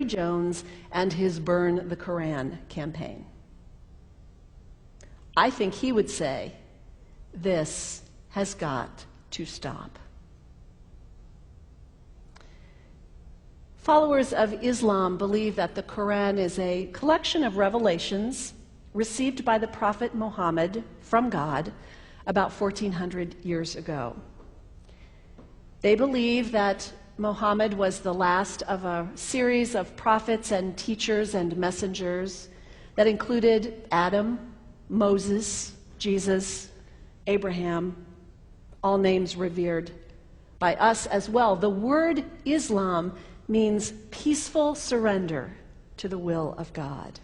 Jones and his Burn the Koran campaign. I think he would say, this has got to stop. Followers of Islam believe that the Quran is a collection of revelations received by the Prophet Muhammad from God about 1400 years ago. They believe that Muhammad was the last of a series of prophets and teachers and messengers that included Adam, Moses, Jesus, Abraham, all names revered by us as well. The word Islam means peaceful surrender to the will of God.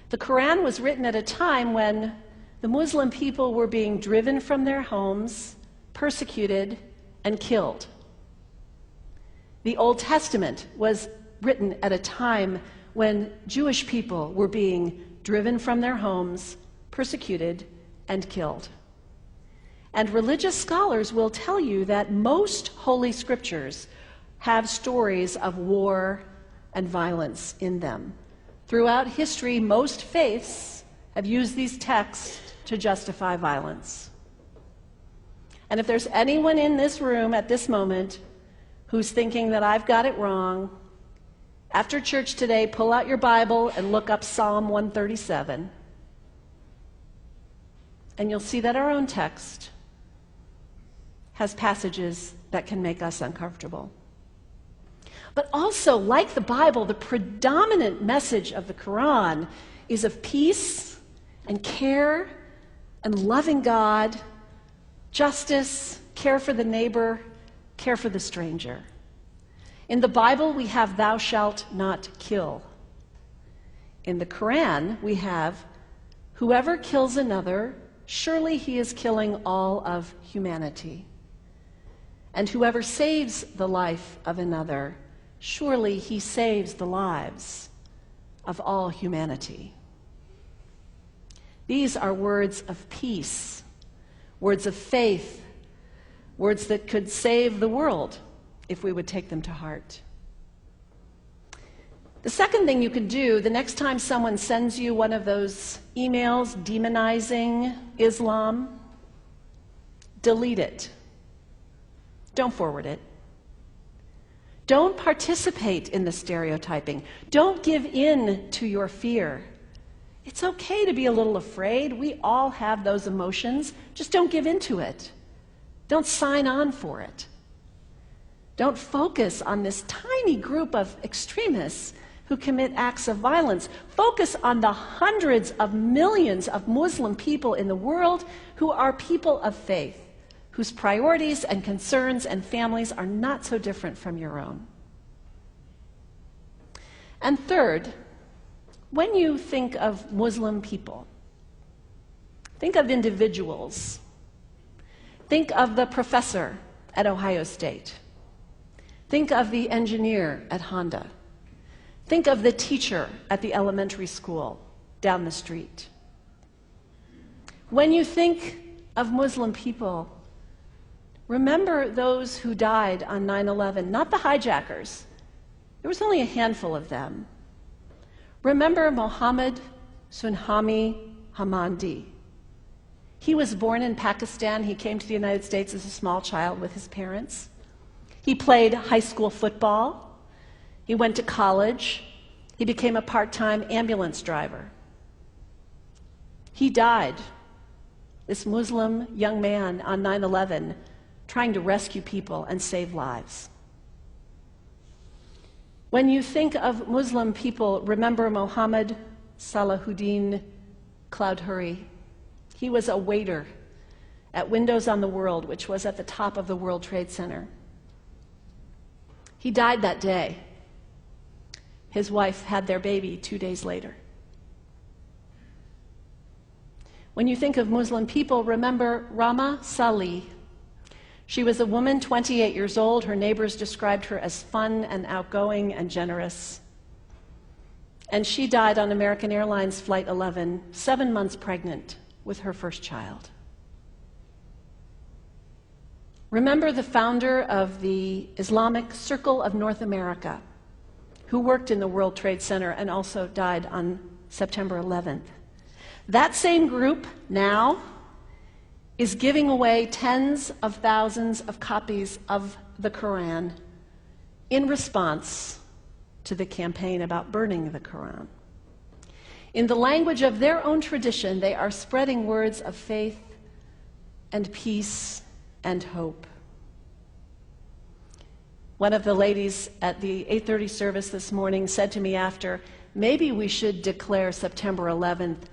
The Quran was written at a time when the Muslim people were being driven from their homes, persecuted, and killed. The Old Testament was written at a time when Jewish people were being driven from their homes, persecuted, and killed. And religious scholars will tell you that most Holy Scriptures have stories of war and violence in them. Throughout history, most faiths have used these texts to justify violence. And if there's anyone in this room at this moment who's thinking that I've got it wrong, after church today, pull out your Bible and look up Psalm 137. And you'll see that our own text has passages that can make us uncomfortable. But also, like the Bible, the predominant message of the Quran is of peace and care and loving God, justice, care for the neighbor, care for the stranger. In the Bible, we have thou shalt not kill. In the Quran, we have whoever kills another, surely he is killing all of humanity. And whoever saves the life of another, surely he saves the lives of all humanity. These are words of peace, words of faith, words that could save the world if we would take them to heart. The second thing you can do the next time someone sends you one of those emails demonizing Islam, delete it. Don't forward it. Don't participate in the stereotyping. Don't give in to your fear. It's okay to be a little afraid. We all have those emotions. Just don't give in to it. Don't sign on for it. Don't focus on this tiny group of extremists who commit acts of violence. Focus on the hundreds of millions of Muslim people in the world who are people of faith, whose priorities and concerns and families are not so different from your own. And third, when you think of Muslim people, think of individuals. Think of the professor at Ohio State. Think of the engineer at Honda. Think of the teacher at the elementary school down the street. When you think of Muslim people, remember those who died on 9/11, not the hijackers. There was only a handful of them. Remember Mohammed Sunhami Hamandi. He was born in Pakistan. He came to the United States as a small child with his parents. He played high school football. He went to college. He became a part-time ambulance driver. He died, this Muslim young man, on 9/11, trying to rescue people and save lives. When you think of Muslim people, remember Mohammed Salahuddin Cloudhurry. He was a waiter at Windows on the World, which was at the top of the World Trade Center. He died that day. His wife had their baby 2 days later. When you think of Muslim people, remember Rama Salih. She was a woman, 28 years old. Her neighbors described her as fun and outgoing and generous. And she died on American Airlines Flight 11, 7 months pregnant with her first child. Remember the founder of the Islamic Circle of North America, who worked in the World Trade Center and also died on September 11th. That same group now is giving away tens of thousands of copies of the Quran in response to the campaign about burning the Quran. In the language of their own tradition, they are spreading words of faith and peace and hope. One of the ladies at the 8:30 service this morning said to me after, maybe we should declare September 11th,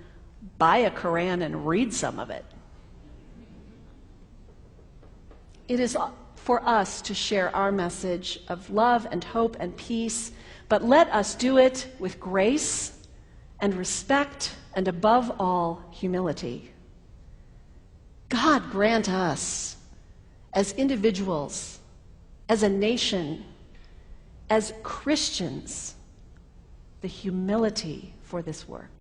buy a Quran and read some of it. It is for us to share our message of love and hope and peace, but let us do it with grace and respect and above all, humility. God grant us, as individuals, as a nation, as Christians, the humility for this work.